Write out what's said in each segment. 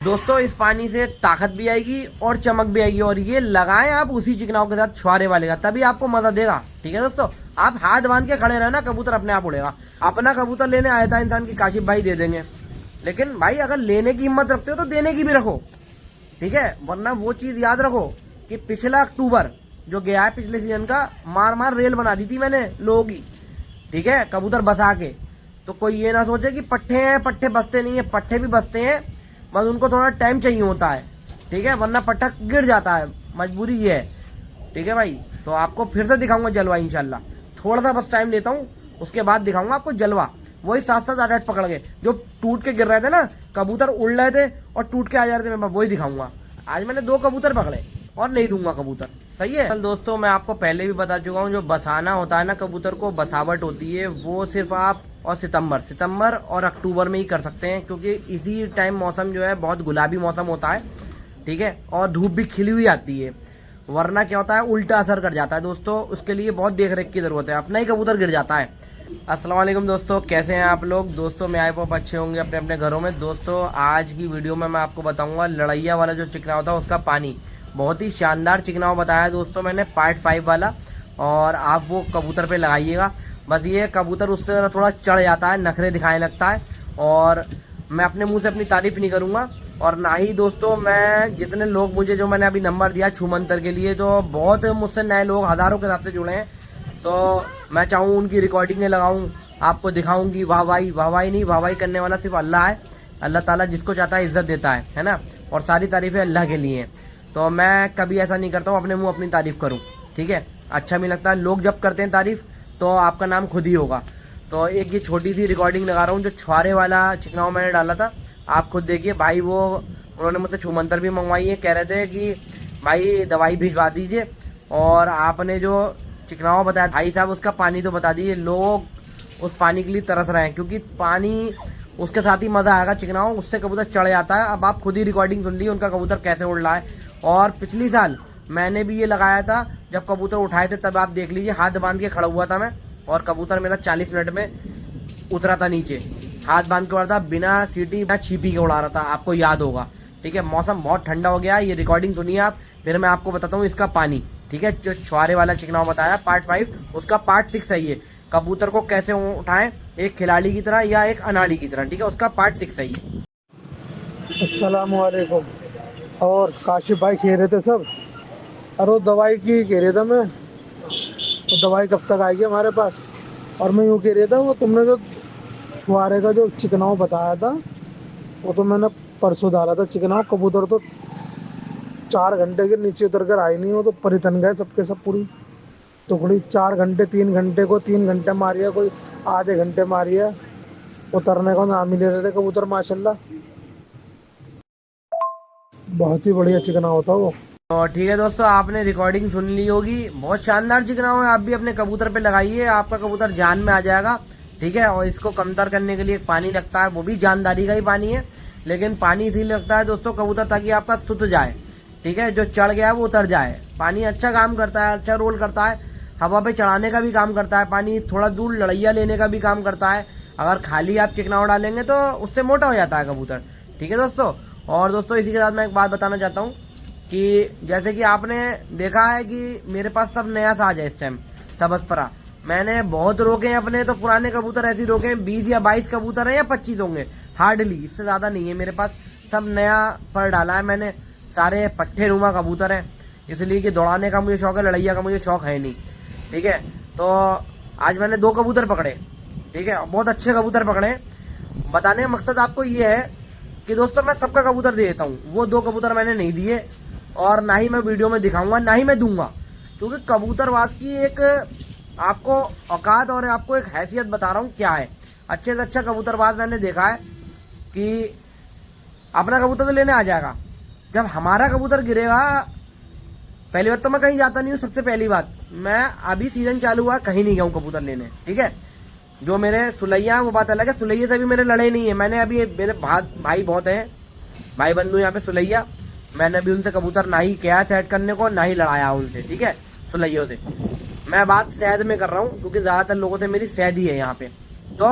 दोस्तों इस पानी से ताकत भी आएगी और चमक भी आएगी, और ये लगाएं आप उसी चिकनाव के साथ छुआरे वाले का, तभी आपको मजा देगा। ठीक है दोस्तों, आप हाथ बांध के खड़े रहना, कबूतर अपने आप उड़ेगा। अपना कबूतर लेने आया था इंसान की काशिफ भाई दे देंगे, लेकिन भाई अगर लेने की हिम्मत रखते हो तो देने की भी रखो। ठीक है, वरना वो चीज याद रखो कि पिछला अक्टूबर जो गया है पिछले सीजन का, मार मार रेल बना दी थी मैंने लोगों की। ठीक है, कबूतर बसा के। तो कोई ये ना सोचे कि पट्टे हैं, पट्टे बसते नहीं है, पट्टे भी बसते हैं, बस उनको थोड़ा टाइम चाहिए होता है। ठीक है, वरना पट्टा गिर जाता है, मजबूरी ये है। ठीक है भाई, तो आपको फिर से दिखाऊंगा जलवा इंशाल्लाह। थोड़ा सा बस टाइम लेता हूँ, उसके बाद दिखाऊंगा आपको जलवा। वही 7-7 8 पकड़ के जो टूट के गिर रहे थे ना, कबूतर उड़ रहे थे और टूट के आ जा रहे थे, मैं वही दिखाऊंगा। आज मैंने 2 कबूतर पकड़े और नहीं दूंगा कबूतर। सही है। कल दोस्तों मैं आपको पहले भी बता चुका हूँ, जो बसाना होता है ना कबूतर को, बसावट होती है, वो सिर्फ आप और सितंबर और अक्टूबर में ही कर सकते हैं, क्योंकि इसी टाइम मौसम जो है बहुत गुलाबी मौसम होता है। ठीक है, और धूप भी खिली हुई आती है, वरना क्या होता है उल्टा असर कर जाता है दोस्तों। उसके लिए बहुत देख रेख की जरूरत है, अपना ही कबूतर गिर जाता है। अस्सलाम वालेकुम दोस्तों, कैसे हैं आप लोग। दोस्तों मैं आई होप अच्छे होंगे अपने अपने घरों में। दोस्तों आज की वीडियो में मैं आपको बताऊंगा लड़ैया वाला जो चिकना होता है उसका पानी। बहुत ही शानदार चिकनाव बताया है दोस्तों मैंने, पार्ट 5 वाला, और आप वो कबूतर पे लगाइएगा। बस ये कबूतर उससे थोड़ा चढ़ जाता है, नखरे दिखाने लगता है, और मैं अपने मुंह से अपनी तारीफ नहीं करूंगा। और ना ही दोस्तों मैं जितने लोग मुझे, जो मैंने अभी नंबर दिया छूमंतर के लिए, तो बहुत मुझसे नए लोग हज़ारों के हिसाब से जुड़े हैं, तो मैं चाहूँ उनकी रिकॉर्डिंगें लगाऊँ, आपको दिखाऊँ कि वाहवाही नहीं, वाहवाही करने वाला सिर्फ अल्लाह है। अल्लाह ताला जिसको चाहता है इज्जत देता है ना, और सारी तारीफ़ें अल्लाह के लिए हैं। तो मैं कभी ऐसा नहीं करता हूँ अपने मुंह अपनी तारीफ़ करूँ। ठीक है, अच्छा भी लगता है, लोग जब करते हैं तारीफ़ तो आपका नाम खुद ही होगा। तो एक ये छोटी सी रिकॉर्डिंग लगा रहा हूँ, जो छुआरे वाला चिकनाव मैंने डाला था, आप खुद देखिए भाई। वो उन्होंने मुझसे छूमंतर भी मंगवाई है, कह रहे थे कि भाई दवाई भिजवा दीजिए, और आपने जो चिकनाव बताया भाई साहब उसका पानी तो बता दीजिए। लोग उस पानी के लिए तरस रहे हैं, क्योंकि पानी उसके साथ ही मज़ा आएगा। चिकनाव उससे कबूतर चढ़ जाता है। अब आप खुद ही रिकॉर्डिंग सुन ली उनका कबूतर कैसे उड़ रहा है। और पिछली साल मैंने भी ये लगाया था, जब कबूतर उठाए थे तब आप देख लीजिए, हाथ बांध के खड़ा हुआ था मैं, और कबूतर मेरा 40 मिनट में उतरा था नीचे। हाथ बांध के उड़ा था, बिना सीटी बिना छिपी के उड़ा रहा था, आपको याद होगा। ठीक है, मौसम बहुत ठंडा हो गया, ये रिकॉर्डिंग सुनिए आप, फिर मैं आपको बताता हूँ इसका पानी। ठीक है, जो छुआरे वाला चिकनाव बताया पार्ट 5, उसका पार्ट 6 है ये, कबूतर को कैसे उठाएं एक खिलाड़ी की तरह या एक अनाड़ी की तरह। ठीक है, उसका पार्ट 6 है ये। अस्सलाम वालेकुम। और काशिफ भाई कह रहे थे सब, अरे वो दवाई की कह रहा था मैं, तो दवाई कब तक आएगी हमारे पास। और मैं यूँ कह रहा था, वो तुमने जो छुआरे का जो चिकनाव बताया था, वो तो मैंने परसों डाला था चिकनाव। कबूतर तो 4 घंटे के नीचे उतर कर आई नहीं, वो तो परितन गए सबके सब, पूरी टुकड़ी। 4 घंटे 3 घंटे को 3 घंटे मारी है, कोई आधे घंटे मारी है, उतरने का नाम ही ले रहे थे कबूतर। माशाल्लाह बहुत ही बढ़िया चिकना होता वो। तो ठीक है दोस्तों, आपने रिकॉर्डिंग सुन ली होगी, बहुत शानदार चिकनाव है। आप भी अपने कबूतर पे लगाइए, आपका कबूतर जान में आ जाएगा। ठीक है, और इसको कमतर करने के लिए पानी लगता है, वो भी जानदारी का ही पानी है, लेकिन पानी इसीलिए लगता है दोस्तों कबूतर ताकि आपका सुत जाए। ठीक है, जो चढ़ गया है वो उतर जाए। पानी अच्छा काम करता है, अच्छा रोल करता है, हवा पे चढ़ाने का भी काम करता है पानी, थोड़ा दूर लड़ैया लेने का भी काम करता है। अगर खाली आप चिकनाव डालेंगे तो उससे मोटा हो जाता है कबूतर। ठीक है दोस्तों, और दोस्तों इसी के साथ मैं एक बात बताना चाहता हूँ कि जैसे कि आपने देखा है कि मेरे पास सब नया साज है इस टाइम, सबसपरा। मैंने बहुत रोके हैं अपने, तो पुराने कबूतर ऐसे रोके हैं, 20 या 22 कबूतर हैं या 25 होंगे हार्डली, इससे ज़्यादा नहीं है मेरे पास। सब नया पर डाला है मैंने, सारे पट्टे नुमा कबूतर हैं, इसलिए कि दौड़ाने का मुझे शौक है, लड़ैया का मुझे शौक है नहीं। ठीक है, तो आज मैंने 2 कबूतर पकड़े। ठीक है, बहुत अच्छे कबूतर पकड़े। बताने का मकसद आपको ये है कि दोस्तों मैं सबका कबूतर दे देता हूँ, वो 2 कबूतर मैंने नहीं दिए, और ना ही मैं वीडियो में दिखाऊंगा, ना ही मैं दूंगा, क्योंकि कबूतरबाज की एक आपको औकात और आपको एक हैसियत बता रहा हूँ क्या है। अच्छे से अच्छा कबूतरबाज मैंने देखा है कि अपना कबूतर तो लेने आ जाएगा, जब हमारा कबूतर गिरेगा, पहली बात तो मैं कहीं जाता नहीं हूँ, सबसे पहली बात मैं अभी सीजन चालू हुआ कहीं नहीं गया हूँ कबूतर लेने। ठीक है, जो मेरे सुलैया वो बात अलग है, सुलैया से भी मेरे लड़े नहीं है मैंने। अभी मेरे भाई बहुत हैं, भाई बंधु यहाँ पे सुलैया, मैंने अभी उनसे कबूतर ना ही किया सेट करने को, ना ही लड़ाया उनसे। ठीक है, सुलैयों से मैं बात शहद में कर रहा हूँ, क्योंकि ज़्यादातर लोगों से मेरी शहद ही है यहाँ पे। तो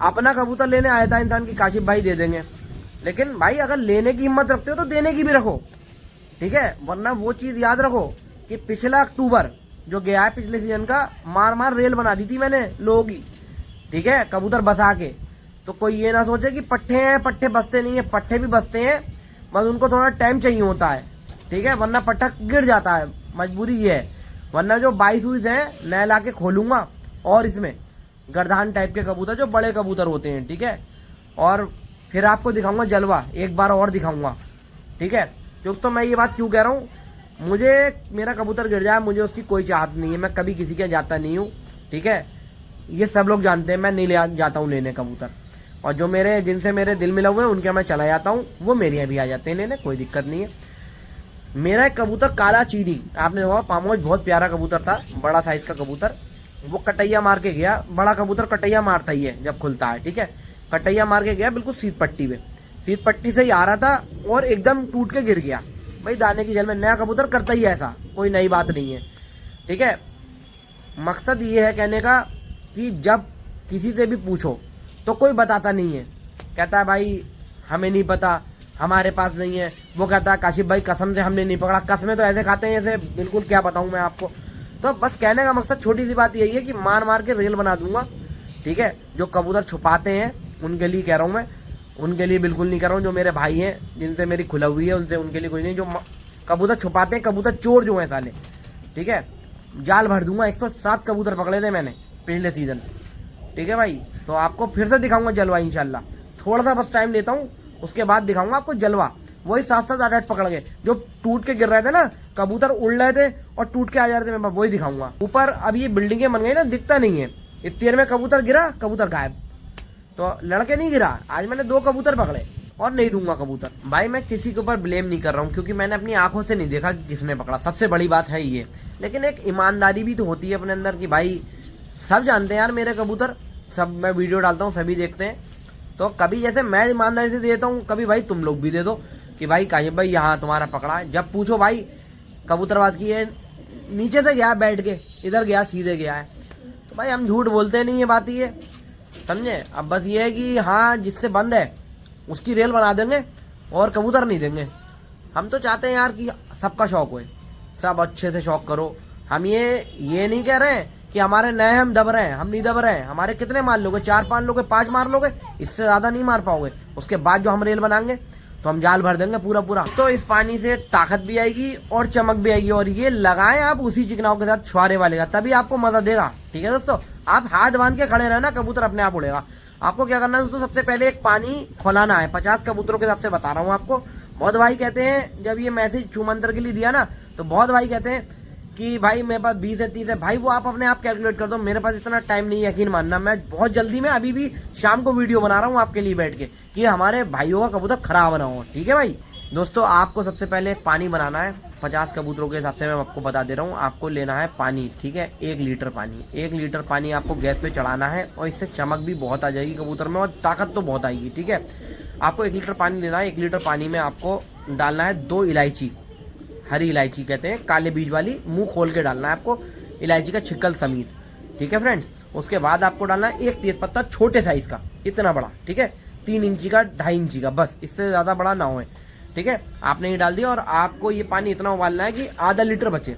अपना कबूतर लेने आया था इंसान की काशिफ भाई दे देंगे, लेकिन भाई अगर लेने की हिम्मत रखते हो तो देने की भी रखो, ठीक है। वरना वो चीज याद रखो कि पिछला अक्टूबर जो गया है पिछले सीजन का, मार मार रेल बना दी थी मैंने लोगों की, ठीक है, कबूतर बसा के। तो कोई ये ना सोचे कि पट्ठे हैं, पट्ठे बसते नहीं है, पट्ठे भी बसते हैं, बस उनको थोड़ा टाइम चाहिए होता है, ठीक है, वरना पट्टा गिर जाता है, मजबूरी ये है। वरना जो 22 हैं नए ला के खोलूंगा, और इसमें गर्दान टाइप के कबूतर जो बड़े कबूतर होते हैं, ठीक है। और फिर आपको दिखाऊंगा जलवा, एक बार और दिखाऊंगा, ठीक है। क्योंकि तो मैं ये बात क्यों कह रहा हूँ, मुझे मेरा कबूतर गिर जाए मुझे उसकी कोई चाहत नहीं है, मैं कभी किसी के जाता नहीं हूँ, ठीक है। ये सब लोग जानते हैं मैं नहीं ले जाता हूँ लेने कबूतर, और जो मेरे जिनसे मेरे दिल मिला हुए हैं उनके मैं चला जाता हूँ, वो मेरे यहाँ भी आ जाते हैं लेने, कोई दिक्कत नहीं है। मेरा एक कबूतर काला चीनी, आपने देखा पामोज, बहुत प्यारा कबूतर था, बड़ा साइज का कबूतर, वो कटैया मार के गया। बड़ा कबूतर कटैया मारता ही है जब खुलता है, ठीक है। कटैया मार के गया बिल्कुल सीध पट्टी पे, सीध पट्टी से ही आ रहा था और एकदम टूट के गिर गया। भाई दाने की जल में नया कबूतर करता ही है ऐसा, कोई नई बात नहीं है, ठीक है। मकसद ये है कहने का कि जब किसी से भी पूछो तो कोई बताता नहीं है, कहता है भाई हमें नहीं पता, हमारे पास नहीं है। वो कहता है काशिफ भाई कसम से हमने नहीं पकड़ा। कसमें तो ऐसे खाते हैं जैसे बिल्कुल क्या बताऊं मैं आपको। तो बस कहने का मकसद छोटी सी बात यही है कि मार मार के रेल बना दूंगा, ठीक है। जो कबूतर छुपाते हैं उनके लिए कह रहा हूँ मैं, उनके लिए बिल्कुल नहीं कह रहा हूँ। जो मेरे भाई हैं जिनसे मेरी खुला हुई है उनसे, उनके लिए कोई नहीं। जो कबूतर छुपाते हैं, कबूतर चोर जो हैं साले, ठीक है, जाल भर दूंगा। 107 कबूतर पकड़े थे मैंने पिछले सीजन, ठीक है भाई। तो आपको फिर से दिखाऊंगा जलवा इंशाल्लाह, थोड़ा सा बस टाइम लेता हूँ, उसके बाद दिखाऊंगा आपको जलवा। वही 7-7 8-8 पकड़ गए जो टूट के गिर रहे थे ना, कबूतर उड़ रहे थे और टूट के आ जा रहे थे, मैं वही दिखाऊंगा। ऊपर अब ये बिल्डिंगें बन गई ना, दिखता नहीं है। इतनी देर में कबूतर गिरा, कबूतर गायब। तो लड़के नहीं गिरा, आज मैंने 2 कबूतर पकड़े और नहीं दूंगा कबूतर। भाई मैं किसी के ऊपर ब्लेम नहीं कर रहा हूँ, क्योंकि मैंने अपनी आंखों से नहीं देखा कि किसने पकड़ा, सबसे बड़ी बात है ये। लेकिन एक ईमानदारी भी तो होती है अपने अंदर कि भाई सब जानते हैं यार मेरे कबूतर, सब मैं वीडियो डालता हूँ सभी देखते हैं। तो कभी जैसे मैं ईमानदारी से देता हूँ, कभी भाई तुम लोग भी दे दो कि भाई काशिफ भाई यहाँ तुम्हारा पकड़ा है। जब पूछो भाई कबूतरबाज की है, नीचे से गया बैठ के, इधर गया सीधे गया है, तो भाई हम झूठ बोलते नहीं है, बात ये समझे। अब बस ये है कि हाँ जिससे बंद है उसकी रेल बना देंगे और कबूतर नहीं देंगे। हम तो चाहते हैं यार कि सबका शौक होए, सब अच्छे से शौक करो। हम ये नहीं कह रहे हैं कि हमारे नए हम दब रहे हैं, हम नहीं दब रहे हैं। हमारे कितने मार लोगे, 4-5 लोगे, 5 मार लोगे, इससे ज्यादा नहीं मार पाओगे। उसके बाद जो हम रेल बनाएंगे तो हम जाल भर देंगे पूरा पूरा। तो इस पानी से ताकत भी आएगी और चमक भी आएगी, और ये लगाएं आप उसी चिकनाव के साथ छुआरे वाले का, तभी आपको मजा देगा, ठीक है दोस्तों। आप हाथ बांध के खड़े रहना, कबूतर अपने आप उड़ेगा। आपको क्या करना है दोस्तों, सबसे पहले एक पानी खोलाना है 50 कबूतरों के हिसाब से बता रहा हूँ आपको। बहुत भाई कहते हैं, जब ये मैसेज छूमंतर के लिए दिया ना, तो बहुत भाई कहते हैं कि भाई मेरे पास 20 है 30 है। भाई वो आप अपने आप कैलकुलेट कर दो, मेरे पास इतना टाइम नहीं है, यकीन मानना। मैं बहुत जल्दी में अभी भी शाम को वीडियो बना रहा हूँ आपके लिए बैठ के, कि हमारे भाइयों का कबूतर खराब ना हो, ठीक है भाई। दोस्तों आपको सबसे पहले एक पानी बनाना है 50 कबूतरों के हिसाब से, मैं आपको बता दे रहा हूँ। आपको लेना है पानी, ठीक है, 1 लीटर पानी। 1 लीटर पानी आपको गैस पे चढ़ाना है, और इससे चमक भी बहुत आ जाएगी कबूतर में और ताकत तो बहुत आएगी, ठीक है। आपको 1 लीटर पानी लेना है। 1 लीटर पानी में आपको डालना है 2 इलायची, हरी इलायची कहते हैं, काले बीज वाली, मुंह खोल के डालना है आपको, इलायची का छिक्कल समीत, ठीक है फ्रेंड्स। उसके बाद आपको डालना है 1 तेज पत्ता, छोटे साइज का, इतना बड़ा, ठीक है, 3 इंची का, 2.5 इंची का, बस इससे ज़्यादा बड़ा ना हो, ठीक है। आपने ये डाल दिया और आपको ये पानी इतना उबालना है कि आधा लीटर बचे।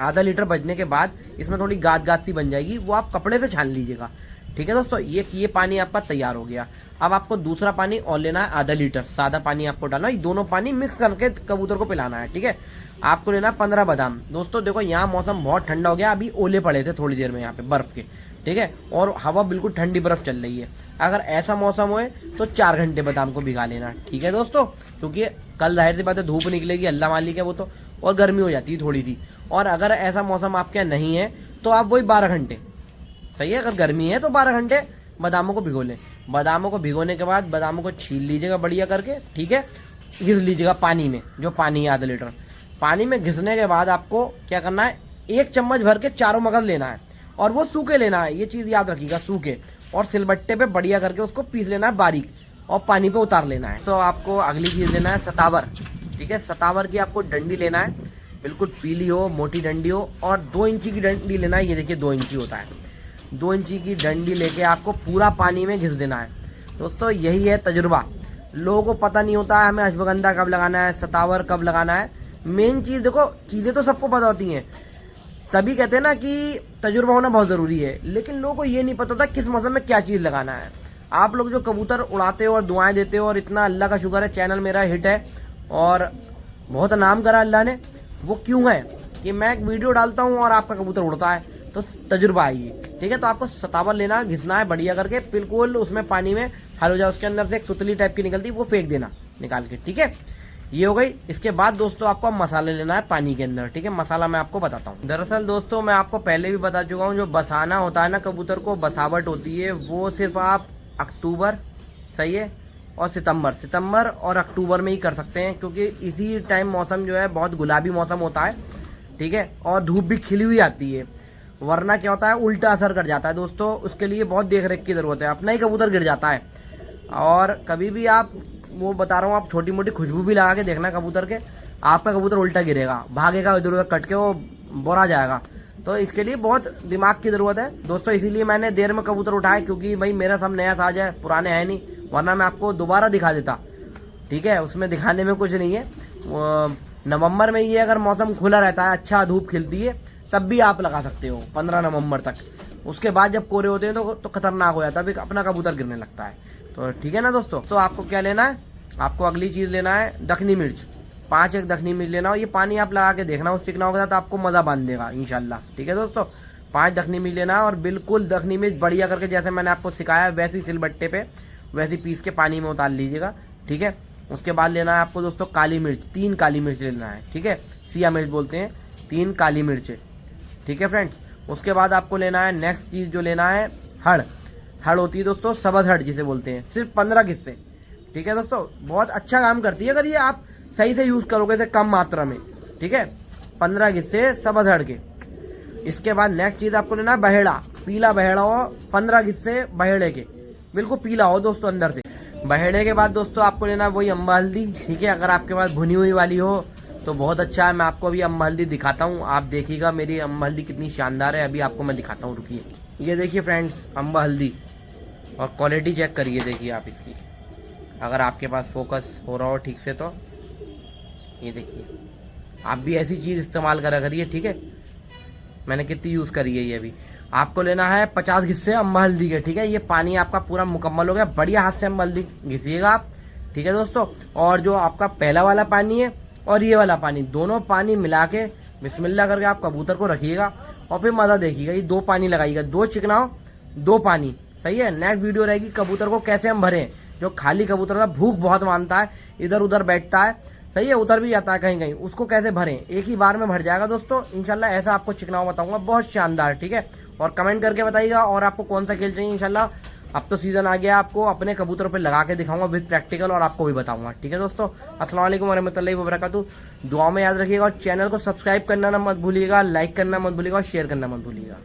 आधा लीटर बचने के बाद इसमें थोड़ी गाद गाद सी बन जाएगी, वो आप कपड़े से छान लीजिएगा, ठीक है दोस्तों। ये पानी आपका तैयार हो गया। अब आपको दूसरा पानी और लेना है आधा लीटर, सादा पानी आपको डालना है। दोनों पानी मिक्स करके कबूतर को पिलाना है, ठीक है। आपको लेना 15 बादाम। दोस्तों देखो यहाँ मौसम बहुत ठंडा हो गया, अभी ओले पड़े थे थोड़ी देर में यहाँ पे बर्फ के, ठीक है, और हवा बिल्कुल ठंडी बर्फ चल रही है। अगर ऐसा मौसम हो तो 4 घंटे बादाम को भिगा लेना, ठीक है दोस्तों, क्योंकि कल जाहिर सी बात है धूप निकलेगी, अल्लाह मालिक है वो तो, और गर्मी हो जाती है थोड़ी सी। और अगर ऐसा मौसम आपके यहाँ नहीं है तो आप वही 12 घंटे, सही है, अगर गर्मी है तो 12 घंटे बादामों को भिगो लें। बादामों को भिगोने के बाद बादामों को छील लीजिएगा बढ़िया करके, ठीक है, घिस लीजिएगा पानी में, जो पानी है आधा लीटर पानी में। घिसने के बाद आपको क्या करना है, 1 चम्मच भर के चारों मगज लेना है, और वो सूखे लेना है, ये चीज़ याद रखिएगा, सूखे, और सिलबट्टे पे बढ़िया करके उसको पीस लेना है बारीक, और पानी पे उतार लेना है। तो आपको अगली चीज़ लेना है सतावर, ठीक है। सतावर की आपको डंडी लेना है, बिल्कुल पीली हो, मोटी डंडी हो, और 2 इंची की डंडी लेना है। ये देखिए 2 इंची होता है। 2 इंची की डंडी लेके आपको पूरा पानी में घिस देना है। दोस्तों यही है तजुर्बा, लोगों को पता नहीं होता है हमें अश्वगंधा कब लगाना है, सतावर कब लगाना है। मेन चीज़ देखो, चीज़ें तो सबको पता होती हैं, तभी कहते हैं ना कि तजुर्बा होना बहुत ज़रूरी है, लेकिन लोगों को ये नहीं पता होता किस मौसम में क्या चीज़ लगाना है। आप लोग जो कबूतर उड़ाते हो और दुआएं देते हो, और इतना अल्लाह का शुक्र है चैनल मेरा हिट है और बहुत नाम करा अल्लाह ने, वो क्यों है कि मैं एक वीडियो डालता हूँ और आपका कबूतर उड़ता है, तो तजुर्बा है ये, ठीक है। तो आपको सतावर लेना, घिसना है बढ़िया करके, बिल्कुल उसमें पानी में हल हो जाए, उसके अंदर से एक सुतली टाइप की निकलती है, वो फेंक देना निकाल के, ठीक है। ये हो गई। इसके बाद दोस्तों आपको मसाले लेना है पानी के अंदर, ठीक है। मसाला मैं आपको बताता हूँ। दरअसल दोस्तों मैं आपको पहले भी बता चुका हूँ, जो बसाना होता है ना कबूतर को, बसावट होती है, वो सिर्फ आप अक्टूबर, सही है, और सितंबर और अक्टूबर में ही कर सकते हैं, क्योंकि इसी टाइम मौसम जो है बहुत गुलाबी मौसम होता है, ठीक है, और धूप भी खिली हुई आती है। वरना क्या होता है, उल्टा असर कर जाता है दोस्तों, उसके लिए बहुत देख रेख की ज़रूरत है, अपना ही कबूतर गिर जाता है। और कभी भी आप, वो बता रहा हूँ, आप छोटी मोटी खुशबू भी लगा के देखना कबूतर के, आपका कबूतर उल्टा गिरेगा, भागेगा इधर उधर, कट के वो बोरा जाएगा। तो इसके लिए बहुत दिमाग की ज़रूरत है दोस्तों, इसीलिए मैंने देर में कबूतर उठाया, क्योंकि भाई मेरा सब नया साज है, पुराने हैं नहीं, वरना मैं आपको दोबारा दिखा देता, ठीक है। उसमें दिखाने में कुछ नहीं है। नवंबर में ये अगर मौसम खुला रहता है, अच्छा धूप खिलती है, तब भी आप लगा सकते हो 15 नवंबर तक। उसके बाद जब कोरे होते हैं तो खतरनाक हो जाता है, फिर अपना कबूतर गिरने लगता है। तो ठीक है ना दोस्तों। तो आपको क्या लेना है, आपको अगली चीज़ लेना है दखनी मिर्च, 5 एक दखनी मिर्च लेना हो। ये पानी आप लगा के देखना उस चिकनाओं के साथ, आपको मज़ा बांध देगा इंशाल्लाह, ठीक है दोस्तों। 5 दखनी मिर्च लेना है, और बिल्कुल दखनी मिर्च बढ़िया करके जैसे मैंने आपको सिखाया वैसी सिलबट्टे पे वैसी पीस के पानी में उतार लीजिएगा, ठीक है। उसके बाद लेना है आपको दोस्तों काली मिर्च, 3 काली मिर्च लेना है, ठीक है, सिया मिर्च बोलते हैं, 3 काली मिर्च, ठीक है फ्रेंड्स। उसके बाद आपको लेना है, नेक्स्ट चीज़ जो लेना है, हड़ होती है दोस्तों, सबज हड़ जिसे बोलते हैं, सिर्फ 15 किस्से, ठीक है दोस्तों। बहुत अच्छा काम करती है अगर ये आप सही से यूज़ करोगे, इसे कम मात्रा में, ठीक है। 15 किस्से सबज हड़ के। इसके बाद नेक्स्ट चीज़ आपको लेना है बहेड़ा, पीला बहेड़ा हो, 15 किस्से बहेड़े के, बिल्कुल पीला हो दोस्तों अंदर से। बहेड़े के बाद दोस्तों आपको लेना है वही अम्बा हल्दी, ठीक है। अगर आपके पास भुनी हुई वाली हो तो बहुत अच्छा है। मैं आपको अभी अम्बा हल्दी दिखाता हूँ, आप देखिएगा मेरी अम्बा हल्दी कितनी शानदार है। अभी आपको मैं दिखाता हूँ, रुकिए। ये देखिए फ्रेंड्स अम्बा हल्दी, और क्वालिटी चेक करिए, देखिए आप इसकी, अगर आपके पास फोकस हो रहा हो ठीक से तो ये देखिए। आप भी ऐसी चीज़ इस्तेमाल करा करिए, ठीक है। मैंने कितनी यूज़ करी है ये अभी। आपको लेना है 50 हिस्से अम्बा हल्दी के, ठीक है। ये पानी आपका पूरा मुकम्मल हो गया, बढ़िया हाथ से अम्बा हल्दी घिसिएगा आप, ठीक है दोस्तों। और जो आपका पहला वाला पानी है और ये वाला पानी, दोनों पानी मिला के बिस्मिल्लाह करके आप कबूतर को रखिएगा, और फिर मज़ा देखिएगा। ये 2 पानी लगाइएगा, 2 चिकनाओ 2 पानी, सही है। नेक्स्ट वीडियो रहेगी कबूतर को कैसे हम भरें। जो खाली कबूतर का भूख बहुत मानता है, इधर उधर बैठता है, सही है, उधर भी जाता है कहीं कहीं, उसको कैसे भरें, एक ही बार में भर जाएगा दोस्तों इंशाल्लाह। ऐसा आपको चिकनाओ बताऊंगा, बहुत शानदार, ठीक है। और कमेंट करके बताइएगा, और आपको कौन सा खेल चाहिए इंशाल्लाह। अब तो सीज़न आ गया, आपको अपने कबूतरों पे लगा के दिखाऊंगा विद प्रैक्टिकल, और आपको भी बताऊंगा, ठीक है दोस्तों। अस्सलाम वालेकुम वरहमतुल्लाहि वबरकातुहू। दुआ में याद रखिएगा, और चैनल को सब्सक्राइब करना ना मत भूलिएगा, लाइक करना मत भूलिएगा, और शेयर करना मत भूलिएगा।